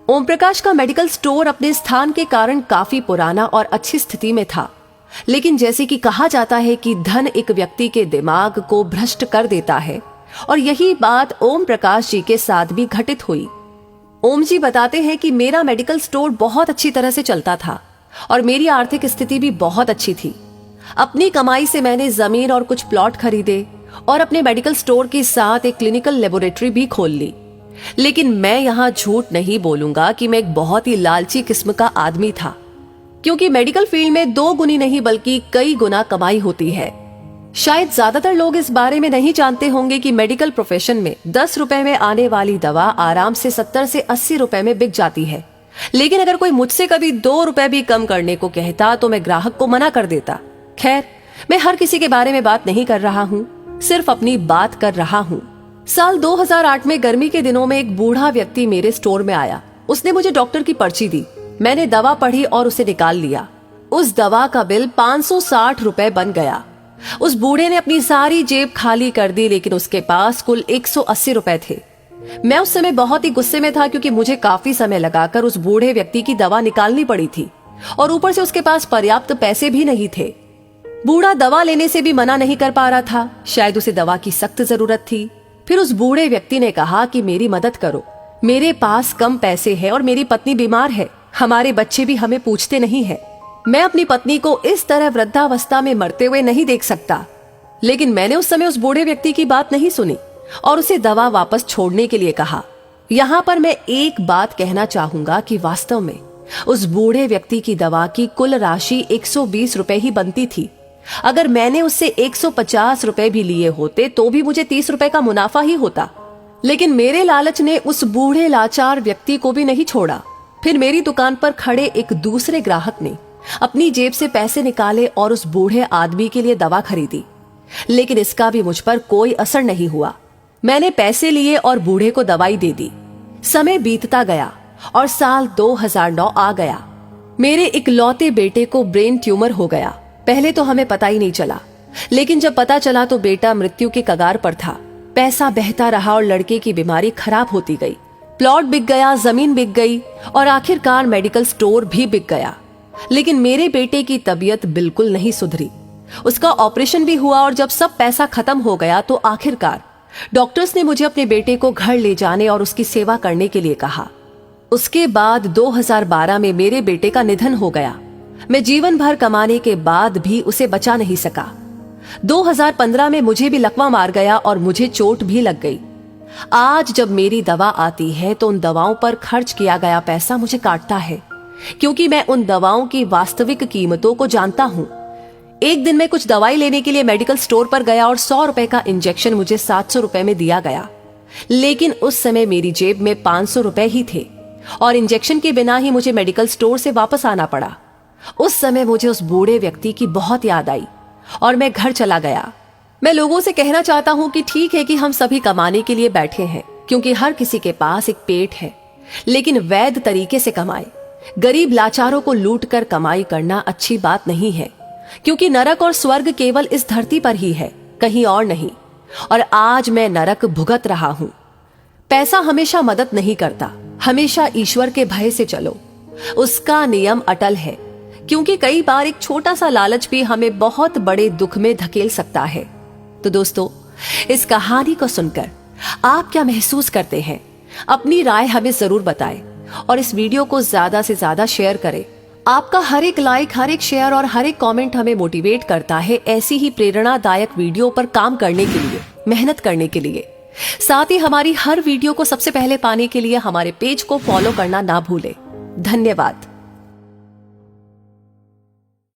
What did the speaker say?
ओम प्रकाश का medical store अपने स्थान के कारण काफी पुराना और अच्छी स्थिति में था, लेकिन जैसे कि कहा जाता है कि धन एक व्यक्ति के दिमाग को भ्रष्ट कर देता है, और यही बात ओम प्रकाश जी के साथ भी घटित हुई। ओम जी बताते हैं कि मेरा मेडिकल स्टोर बहुत अच्छी तरह से चलता था और मेरी आर्थिक स्थिति भी बहुत अच्छी थी। अपनी कमाई से मैंने जमीन और कुछ प्लॉट खरीदे और अपने मेडिकल स्टोर के साथ एक क्लिनिकल लेबोरेटरी भी खोल ली। लेकिन मैं यहाँ झूठ नहीं बोलूंगा कि मैं एक बहुत ही लालची किस्म का आदमी था, क्योंकि मेडिकल फील्ड में 2 गुनी नहीं बल्कि कई गुना कमाई होती है। शायद ज्यादातर लोग इस बारे में नहीं जानते होंगे कि मेडिकल प्रोफेशन में 10 रुपए में आने वाली दवा आराम से 70 से 80 रुपए में बिक जाती है। लेकिन अगर कोई मुझसे कभी 2 रुपए भी कम करने को कहता तो मैं ग्राहक को मना कर देता। खैर, मैं हर किसी के बारे में बात नहीं कर रहा हूँ, सिर्फ अपनी बात कर रहा हूँ। साल 2008 में गर्मी के दिनों में एक बूढ़ा व्यक्ति मेरे स्टोर में आया। उसने मुझे डॉक्टर की पर्ची दी। मैंने दवा पढ़ी और उसे निकाल लिया। उस दवा का बिल 560 रुपए बन गया। उस बूढ़े ने अपनी सारी जेब खाली कर दी, लेकिन उसके पास कुल 180 रुपए थे। मैं उस समय बहुत ही गुस्से में था, क्योंकि मुझे काफी समय लगाकर उस बूढ़े व्यक्ति की दवा निकालनी पड़ी थी और ऊपर से उसके पास पर्याप्त पैसे भी नहीं थे। बूढ़ा दवा लेने से भी मना नहीं कर पा रहा था, शायद उसे दवा की सख्त जरूरत थी। फिर उस बूढ़े व्यक्ति ने कहा कि मेरी मदद करो, मेरे पास कम पैसे हैं और मेरी पत्नी बीमार है, हमारे बच्चे भी हमें पूछते नहीं है। मैं अपनी पत्नी को इस तरह वृद्धावस्था में मरते हुए नहीं देख सकता। लेकिन मैंने उस समय उस बूढ़े व्यक्ति की बात नहीं सुनी और उसे दवा वापस छोड़ने के लिए कहा। यहाँ पर मैं एक बात कहना चाहूंगा कि वास्तव में उस बूढ़े व्यक्ति की दवा की कुल राशि 120 रुपए ही बनती थी। अगर मैंने उससे 150 रुपए भी लिए होते तो भी मुझे 30 रुपए का मुनाफा ही होता। लेकिन मेरे लालच ने उस बूढ़े लाचार व्यक्ति को भी नहीं छोड़ा। फिर मेरी दुकान पर खड़े एक दूसरे ग्राहक ने अपनी जेब से पैसे निकाले और उस बूढ़े आदमी के लिए दवा खरीदी, लेकिन इसका भी मुझ पर कोई असर नहीं हुआ। मैंने पैसे लिए और बूढ़े को दवाई दे दी। समय बीतता गया और साल 2009 आ गया। मेरे इकलौते बेटे को ब्रेन ट्यूमर हो गया। पहले तो हमें पता ही नहीं चला, लेकिन जब पता चला तो बेटा मृत्यु के कगार पर था। पैसा बहता रहा और लड़के की बीमारी खराब होती गई। प्लॉट बिक गया, जमीन बिक गई और आखिरकार मेडिकल स्टोर भी बिक गया। लेकिन मेरे बेटे की तबीयत बिल्कुल नहीं सुधरी। उसका ऑपरेशन भी हुआ और जब सब पैसा खत्म हो गया तो आखिरकार डॉक्टर्स ने मुझे अपने बेटे को घर ले जाने और उसकी सेवा करने के लिए कहा। उसके बाद 2012 में मेरे बेटे का निधन हो गया। मैं जीवन भर कमाने के बाद भी उसे बचा नहीं सका। 2015 में मुझे भी लकवा मार गया और मुझे चोट भी लग गई। आज जब मेरी दवा आती है तो उन दवाओं पर खर्च किया गया पैसा मुझे काटता है, क्योंकि मैं उन दवाओं की वास्तविक कीमतों को जानता हूं। एक दिन मैं कुछ दवाई लेने के लिए मेडिकल स्टोर पर गया और 100 रुपए का इंजेक्शन मुझे 700 रुपए में दिया गया। लेकिन उस समय मेरी जेब में 500 रुपए ही थे और इंजेक्शन के बिना ही मुझे मेडिकल स्टोर से वापस आना पड़ा। उस समय मुझे उस बूढ़े व्यक्ति की बहुत याद आई और मैं घर चला गया। मैं लोगों से कहना चाहता हूं कि ठीक है कि हम सभी कमाने के लिए बैठे हैं, क्योंकि हर किसी के पास एक पेट है, लेकिन वैध तरीके से कमाए। गरीब लाचारों को लूट कर कमाई करना अच्छी बात नहीं है, क्योंकि नरक और स्वर्ग केवल इस धरती पर ही है, कहीं और नहीं। और आज मैं नरक भुगत रहा हूं। पैसा हमेशा मदद नहीं करता, हमेशा ईश्वर के भय से चलो, उसका नियम अटल है। क्योंकि कई बार एक छोटा सा लालच भी हमें बहुत बड़े दुख में धकेल सकता है। तो दोस्तों, इस कहानी को सुनकर आप क्या महसूस करते हैं? अपनी राय हमें जरूर बताएं और इस वीडियो को ज्यादा से ज्यादा शेयर करें। आपका हर एक लाइक, हर एक शेयर और हर एक कमेंट हमें मोटिवेट करता है ऐसी ही प्रेरणादायक वीडियो पर काम करने के लिए, मेहनत करने के लिए। साथ ही हमारी हर वीडियो को सबसे पहले पाने के लिए हमारे पेज को फॉलो करना ना भूलें। धन्यवाद।